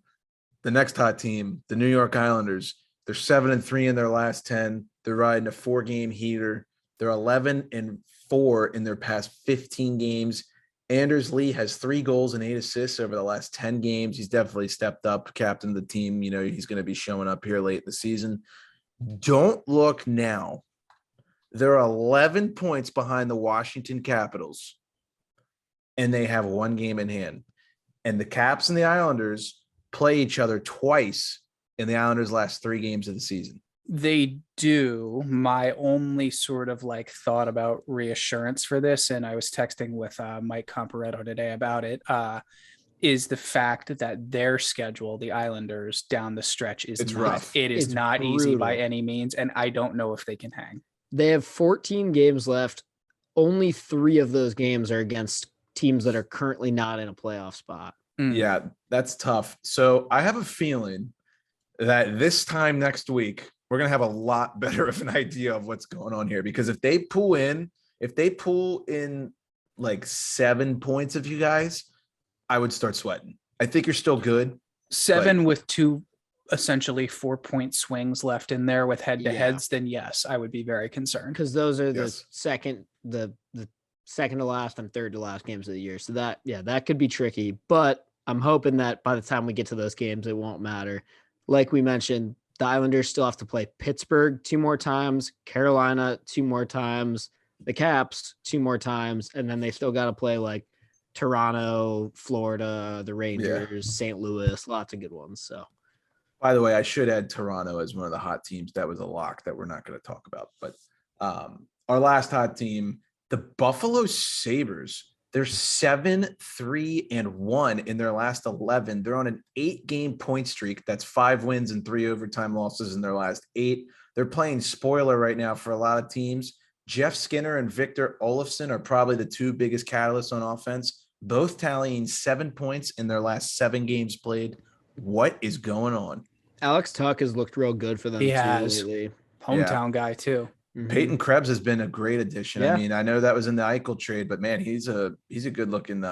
the next hot team, the New York Islanders, they're 7-3 in their last 10. They're riding a 4-game heater. They're 11-4 in their past 15 games. Anders Lee has 3 goals and 8 assists over the last 10 games. He's definitely stepped up, captain of the team. You know, he's going to be showing up here late in the season. Don't look now. They're 11 points behind the Washington Capitals, and they have 1 game in hand. And the Caps and the Islanders play each other twice in the Islanders' last 3 games of the season. They do. My only sort of like thought about reassurance for this, and I was texting with Mike Comparetto today about it, is the fact that their schedule, the Islanders, down the stretch is It's not, rough. it is It's not easy by brutal. any means, and I don't know if they can hang. They have 14 games left. Only 3 of those games are against teams that are currently not in a playoff spot. Yeah, that's tough. So I have a feeling that this time next week, we're going to have a lot better of an idea of what's going on here, because if they pull in like 7 points of you guys, I would start sweating. I think you're still good. 7 with 2 essentially 4-point swings left in there with head-to-heads, then yes, I would be very concerned. Because those are the Yes. second to last and third to last games of the year. So that could be tricky. But I'm hoping that by the time we get to those games, it won't matter. Like we mentioned, the Islanders still have to play Pittsburgh 2 more times, Carolina 2 more times, the Caps 2 more times, and then they still got to play like Toronto, Florida, the Rangers, St. Louis, lots of good ones. So By the way, I should add Toronto as one of the hot teams. That was a lock that we're not going to talk about. But our last hot team, the Buffalo Sabres, they're 7-3-1 in their last 11. They're on an 8-game point streak. That's 5 wins and 3 overtime losses in their last 8. They're playing spoiler right now for a lot of teams. Jeff Skinner and Victor Olofsson are probably the 2 biggest catalysts on offense, both tallying 7 points in their last 7 games played. What is going on? Alex Tuck has looked real good for them He too has. lately. Hometown guy too. Mhm. Peyton Krebs has been a great addition. Yeah. I mean, I know that was in the Eichel trade, but man, he's a good looking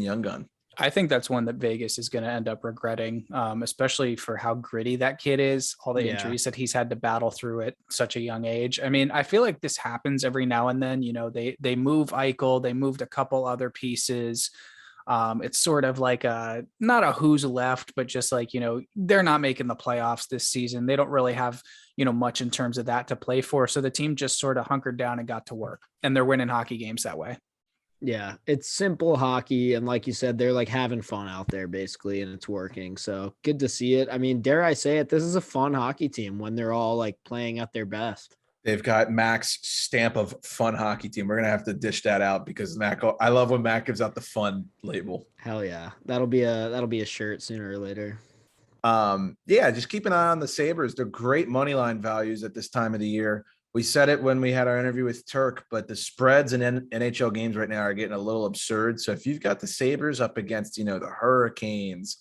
young gun. I think that's one that Vegas is going to end up regretting, especially for how gritty that kid is, all the Yeah. injuries that he's had to battle through at such a young age. I mean, I feel like this happens every now and then. You know, they move Eichel, they moved a couple other pieces. It's sort of like not a who's left, but just like, you know, they're not making the playoffs this season. They don't really have, you know, much in terms of that to play for. So the team just sort of hunkered down and got to work, and they're winning hockey games that way. Yeah, it's simple hockey. And like you said, they're like having fun out there basically, and it's working. So good to see it. I mean, dare I say it, this is a fun hockey team when they're all like playing at their best. They've got Mac's stamp of fun hockey team. We're gonna have to dish that out because Mac. I love when Mac gives out the fun label. Hell yeah. That'll be a shirt sooner or later. Yeah, just keep an eye on the Sabres. They're great money line values at this time of the year. We said it when we had our interview with Turk, but the spreads in NHL games right now are getting a little absurd. So if you've got the Sabres up against, you know, the Hurricanes,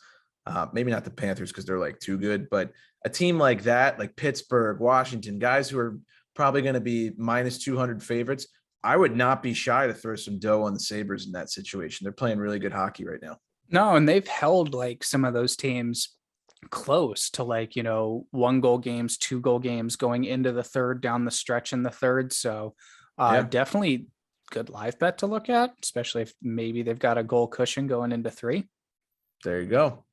maybe not the Panthers because they're like too good, but a team like that, like Pittsburgh, Washington, guys who are probably going to be minus 200 favorites, I would not be shy to throw some dough on the Sabres in that situation. They're playing really good hockey right now. No, and they've held like some of those teams close to like, you know, 1-goal games, 2-goal games going into the third, down the stretch in the third. So definitely good live bet to look at, especially if maybe they've got a goal cushion going into 3. There you go.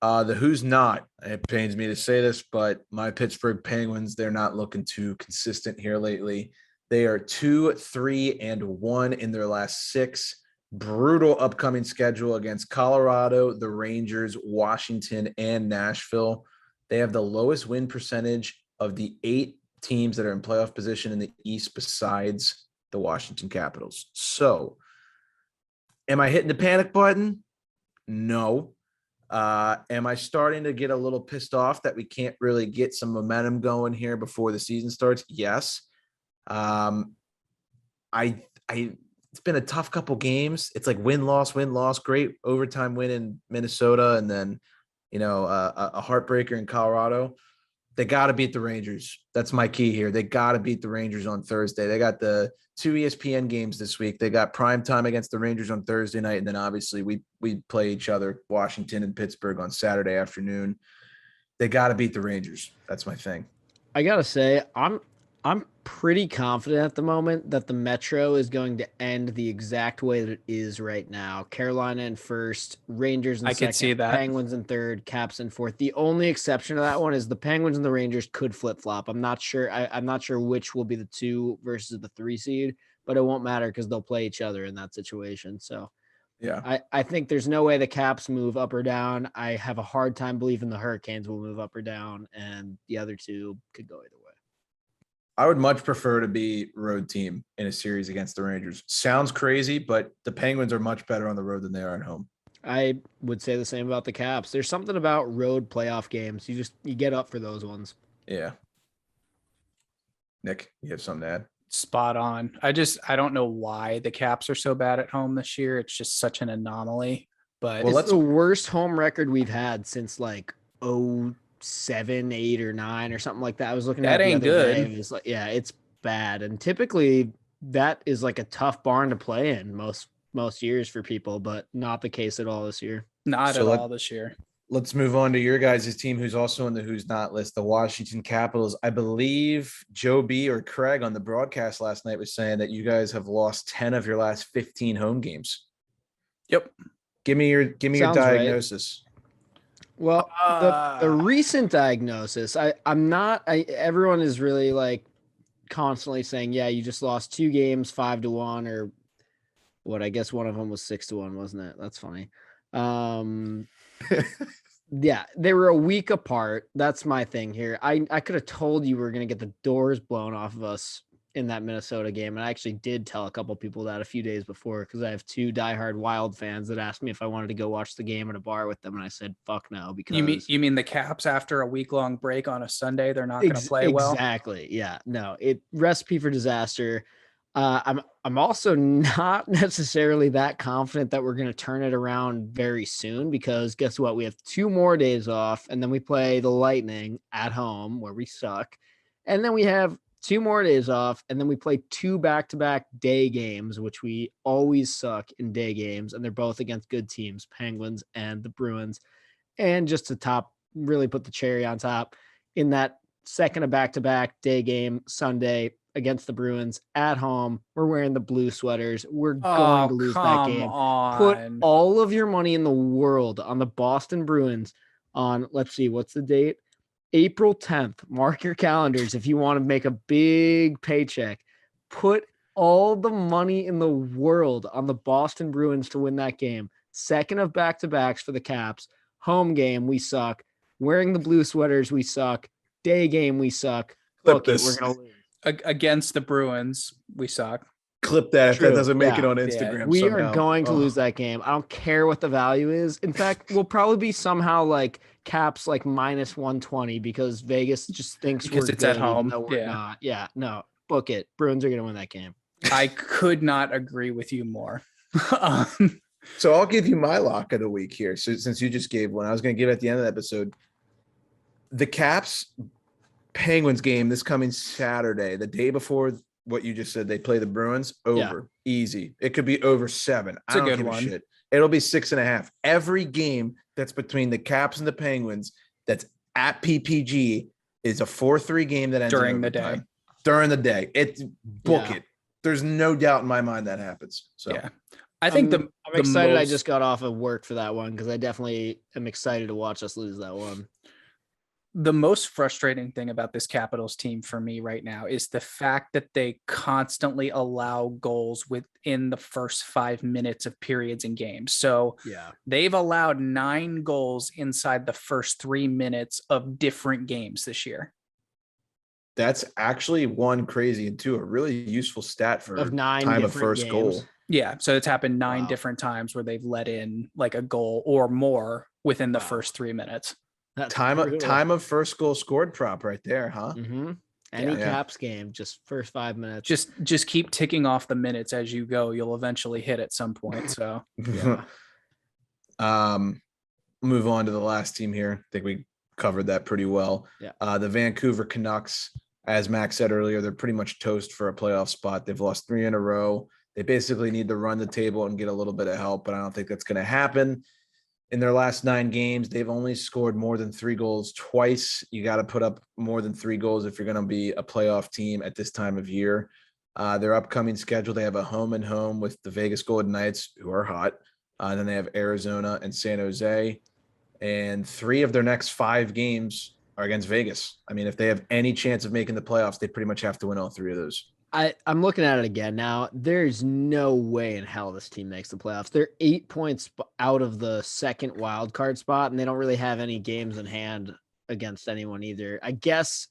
The who's not, it pains me to say this, but my Pittsburgh Penguins, they're not looking too consistent here lately. They are 2-3-1 in their last 6. Brutal upcoming schedule against Colorado, the Rangers, Washington, and Nashville. They have the lowest win percentage of the 8 teams that are in playoff position in the East besides the Washington Capitals. So am I hitting the panic button? No. Am I starting to get a little pissed off that we can't really get some momentum going here before the season starts? Yes. I it's been a tough couple games. It's like win, loss, great overtime win in Minnesota. And then, a heartbreaker in Colorado. They got to beat the Rangers. That's my key here. They got to beat the Rangers on Thursday. They got the 2 ESPN games this week. They got prime time against the Rangers on Thursday night. And then obviously we play each other, Washington and Pittsburgh, on Saturday afternoon. They got to beat the Rangers. That's my thing. I got to say, I'm pretty confident at the moment that the Metro is going to end the exact way that it is right now. Carolina in first, Rangers in I second, could see that. Penguins in third, Caps in fourth. The only exception to that one is the Penguins and the Rangers could flip-flop. I'm not sure. I'm not sure which will be the 2 versus the 3 seed, but it won't matter because they'll play each other in that situation. So yeah, I think there's no way the Caps move up or down. I have a hard time believing the Hurricanes will move up or down, and the other 2 could go either way. I would much prefer to be road team in a series against the Rangers. Sounds crazy, but the Penguins are much better on the road than they are at home. I would say the same about the Caps. There's something about road playoff games. You get up for those ones. Yeah. Nick, you have something to add? Spot on. I don't know why the Caps are so bad at home this year. It's just such an anomaly. But it's the worst home record we've had since like 7, 8, or 9 or something like that. I was looking at that ain't good. It was like, yeah, it's bad. And typically that is like a tough barn to play in most years for people, but not the case at all this year. Not at all this year. Let's move on to your guys' team, who's also in the who's not list, the Washington Capitals. I believe Joe B or Craig on the broadcast last night was saying that you guys have lost 10 of your last 15 home games. Yep. Give me your diagnosis. Right. Well, the recent diagnosis, everyone is really like constantly saying, yeah, you just lost 2 games, 5-1, or what? I guess one of them was 6-1, wasn't it? That's funny. Yeah, they were a week apart. That's my thing here. I could have told you we were going to get the doors blown off of us in that Minnesota game. And I actually did tell a couple people that a few days before, because I have 2 diehard Wild fans that asked me if I wanted to go watch the game at a bar with them. And I said, fuck no. Because you mean the Caps after a week-long break on a Sunday, they're not going to play well? Exactly. Yeah, no, recipe for disaster. I'm also not necessarily that confident that we're going to turn it around very soon, because guess what? We have 2 more days off, and then we play the Lightning at home where we suck. And then we have 2 more days off, and then we play 2 back-to-back day games, which we always suck in day games, and they're both against good teams, Penguins and the Bruins. And just to really put the cherry on top, in that second of back-to-back day game Sunday against the Bruins at home, we're wearing the blue sweaters. We're going to lose that game. Put all of your money in the world on the Boston Bruins on, let's see, what's the date? April 10th. Mark your calendars if you want to make a big paycheck. Put all the money in the world on the Boston Bruins to win that game. Second of back-to-backs for the Caps. Home game, we suck. Wearing the blue sweaters, we suck. Day game, we suck. Clip this. We're going to lose. Against the Bruins, we suck. Clip that if that doesn't make it on Instagram. Yeah. We are going to lose that game. I don't care what the value is. In fact, we'll probably be somehow like Caps like minus 120 because Vegas just thinks because it's at home. No, we're not. Yeah, no, book it. Bruins are going to win that game. I could not agree with you more. So I'll give you my lock of the week here. So since you just gave one, I was going to give it at the end of the episode. The Caps Penguins game this coming Saturday, the day before what you just said, they play the Bruins. Over. Easy. It could be over 7. It's a good one. Shit. It'll be 6.5. Every game that's between the Caps and the Penguins that's at PPG is a 4-3 game that ends during the day. During the day. Book it. There's no doubt in my mind that happens. So yeah. I think I'm excited I just got off of work for that one, because I definitely am excited to watch us lose that one. The most frustrating thing about this Capitals team for me right now is the fact that they constantly allow goals within the first 5 minutes of periods in games. So they've allowed 9 goals inside the first 3 minutes of different games this year. That's actually one crazy and 2 a really useful stat for of 9 time of first games. goal. Yeah, so it's happened 9 different times where they've let in like a goal or more within the first 3 minutes. Time of first goal scored prop right there, huh? Mm-hmm. Any Yeah. Caps game, just first 5 minutes. Just keep ticking off the minutes as you go. You'll eventually hit at some point. So Yeah. Move on to the last team here. I think we covered that pretty well. Yeah. The Vancouver Canucks, as Max said earlier, they're pretty much toast for a playoff spot. They've lost 3 in a row. They basically need to run the table and get a little bit of help, but I don't think that's going to happen. In their last 9 games, they've only scored more than 3 goals twice. You got to put up more than 3 goals if you're going to be a playoff team at this time of year. Their upcoming schedule, they have a home and home with the Vegas Golden Knights, who are hot. Then they have Arizona and San Jose. And 3 of their next 5 games are against Vegas. I mean, if they have any chance of making the playoffs, they pretty much have to win all 3 of those. I'm looking at it again now. There's no way in hell this team makes the playoffs. They're 8 points out of the second wild card spot, and they don't really have any games in hand against anyone either. I guess,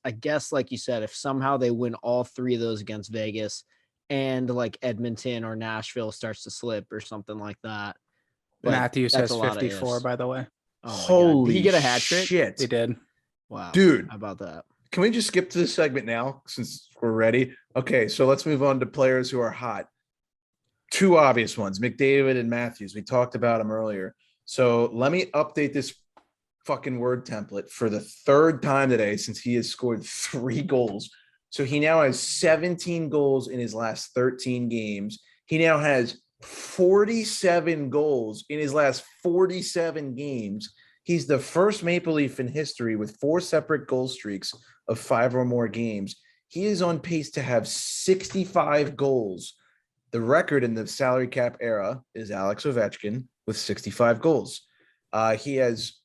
like you said, if somehow they win all 3 of those against Vegas, and like Edmonton or Nashville starts to slip or something like that. But Matthews that's has a lot of 54, ifs. by the way. Oh my God. Holy Did he get a hat trick? shit. They did. Wow, Dude. How about that? Can we just skip to this segment now since we're ready? Okay, so let's move on to players who are hot. 2 obvious ones, McDavid and Matthews. We talked about them earlier. So let me update this fucking word template for the 3rd time today since he has scored 3 goals. So he now has 17 goals in his last 13 games. He now has 47 goals in his last 47 games. He's the first Maple Leaf in history with 4 separate goal streaks of 5 or more games. He is on pace to have 65 goals. The record in the salary cap era is Alex Ovechkin with 65 goals. This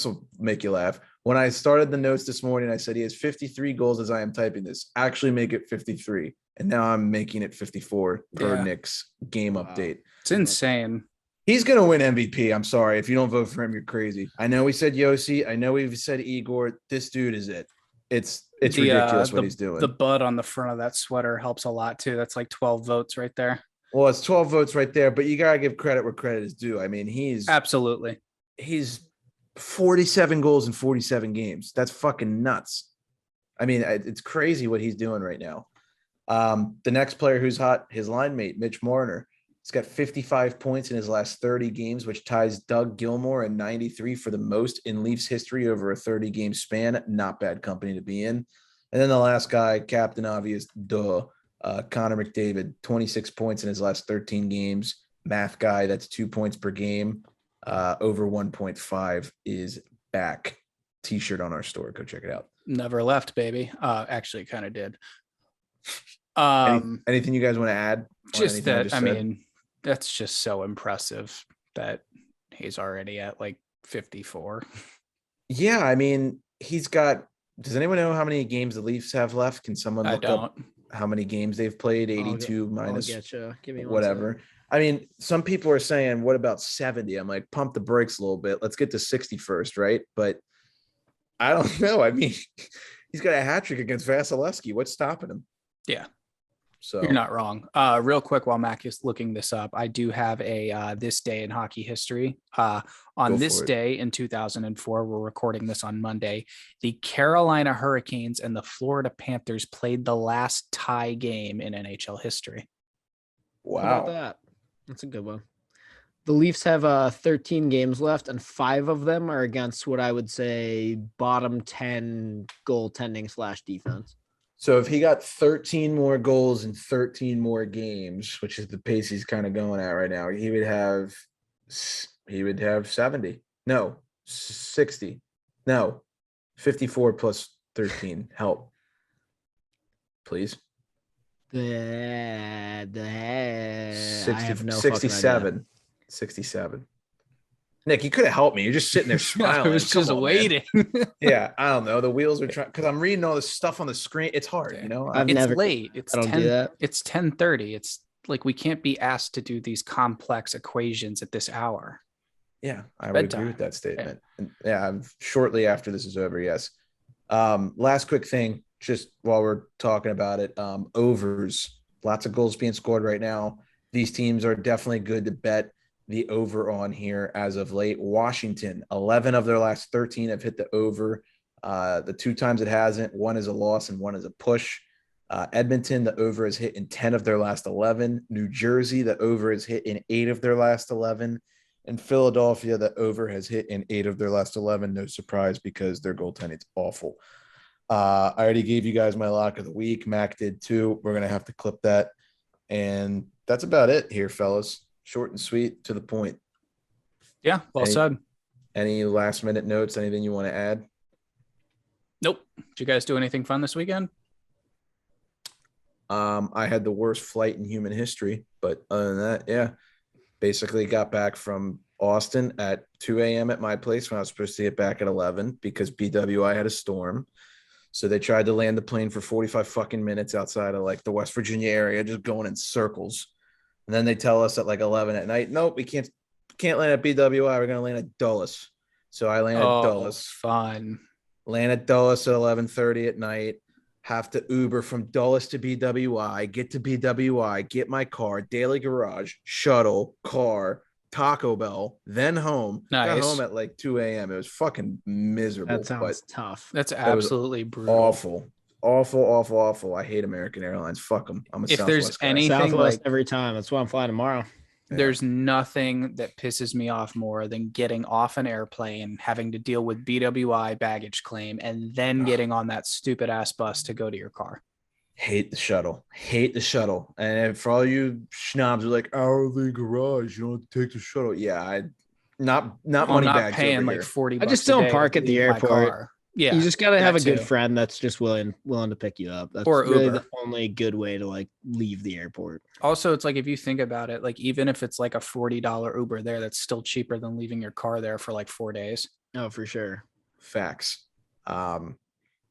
will make you laugh. When I started the notes this morning, I said he has 53 goals as I am typing this. Actually make it 53. And now I'm making it 54 per Nick's game update. It's insane. He's going to win MVP. I'm sorry. If you don't vote for him, you're crazy. I know we said Yossi. I know we've said Igor. This dude is it. It's ridiculous what he's doing. The bud on the front of that sweater helps a lot too. That's like 12 votes right there. Well, it's 12 votes right there, but you got to give credit where credit is due. I mean, he's 47 goals in 47 games. That's fucking nuts. I mean, it's crazy what he's doing right now. The next player who's hot, his line mate, Mitch Marner. He's got 55 points in his last 30 games, which ties Doug Gilmour and 93 for the most in Leafs history over a 30-game span. Not bad company to be in. And then the last guy, Captain Obvious, Connor McDavid, 26 points in his last 13 games. Math guy, that's 2 points per game. Over 1.5 is back. T-shirt on our store. Go check it out. Never left, baby. Actually, kind of did. Anything you guys want to add? Just that, I mean, that's just so impressive that he's already at like 54. Yeah, I mean, he's got. Does anyone know how many games the Leafs have left? Can someone look up how many games they've played? 82 minus Give me whatever. I mean, some people are saying, what about 70? I'm like, pump the brakes a little bit. Let's get to 60 first, right? But I don't know. I mean, he's got a hat trick against Vasilevsky. What's stopping him? Yeah. So you're not wrong. Real quick, while Mac is looking this up, I do have a this day in hockey history. On this day in 2004, we're recording this on Monday. The Carolina Hurricanes and the Florida Panthers played the last tie game in NHL history. Wow. How about that? That's a good one. The Leafs have 13 games left, and 5 of them are against what I would say bottom 10 goaltending / defense. So if he got 13 more goals in 13 more games, which is the pace he's kind of going at right now, he would have 70. No, 60. No, 54 plus 13. Help. Please. I have no 67. 67. Nick, you could have helped me. You're just sitting there smiling. I was just waiting. Yeah, I don't know. The wheels are trying because I'm reading all this stuff on the screen. It's hard, you know. It's late. It's I don't 10, do that. It's 10:30. It's like we can't be asked to do these complex equations at this hour. Yeah, I would Bedtime. agree with that statement. And yeah, shortly after this is over, yes. Last quick thing, just while we're talking about it, overs. Lots of goals being scored right now. These teams are definitely good to bet the over on here as of late. Washington, 11 of their last 13 have hit the over. The 2 times it hasn't, one is a loss and one is a push. Edmonton, the over is hit in 10 of their last 11. New Jersey, the over is hit in 8 of their last 11. And Philadelphia, the over has hit in 8 of their last 11. No surprise because their goaltending's awful. I already gave you guys my lock of the week. Mac did too. We're going to have to clip that. And that's about it here, fellas. Short and sweet, to the point. Yeah, well said. Any last minute notes? Anything you want to add? Nope. Did you guys do anything fun this weekend? I had the worst flight in human history, but other than that, yeah. Basically got back from Austin at 2 a.m. at my place when I was supposed to get back at 11 because BWI had a storm. So they tried to land the plane for 45 fucking minutes outside of like the West Virginia area, just going in circles. And then they tell us at like 11 at night, nope, we can't land at BWI. We're going to land at Dulles. So I landed at Dulles. Fun. Land at Dulles at 11:30 at night. Have to Uber from Dulles to BWI, get to BWI, get my car, daily garage, shuttle, car, Taco Bell, then home. Nice. Got home at like 2 a.m. It was fucking miserable. That sounds tough. That's absolutely brutal. Awful. I hate American Airlines. Fuck them. I'm a If there's Southwest guy. anything Southwest like every time. That's why I'm flying tomorrow. Yeah. There's nothing that pisses me off more than getting off an airplane, having to deal with BWI baggage claim, and then getting on that stupid ass bus to go to your car. Hate the shuttle. And for all you schnobs who are like, hourly garage, you don't take the shuttle. Yeah, not money not bags paying over like here. 40 I bucks just a don't day park to at the leave my airport. car. Yeah, You just got to have a that good too. friend that's just willing to pick you up. That's Or really Uber. the only good way to like leave the airport. Also, it's like if you think about it, like even if it's like a $40 Uber there, that's still cheaper than leaving your car there for like 4 days. Oh, for sure. Facts.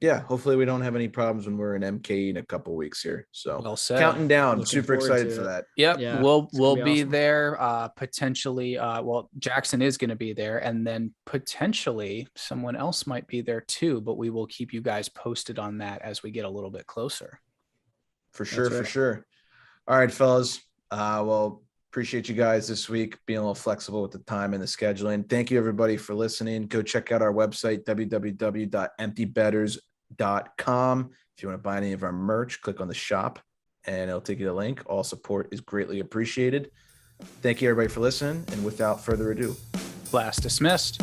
Yeah, hopefully we don't have any problems when we're in MK in a couple weeks here. So Well said. counting down, Looking super forward excited to for it. that. Yep, Yeah, we'll it's gonna be be awesome. there. Potentially, well, Jackson is going to be there, and then potentially someone else might be there too. But we will keep you guys posted on that as we get a little bit closer. For sure, That's for right. sure. All right, fellas. Well, appreciate you guys this week being a little flexible with the time and the scheduling. Thank you everybody for listening. Go check out our website, www.emptybetters.com. If you want to buy any of our merch, click on the shop and it'll take you to the link. All support is greatly appreciated. Thank you everybody for listening. And without further ado, Blast dismissed.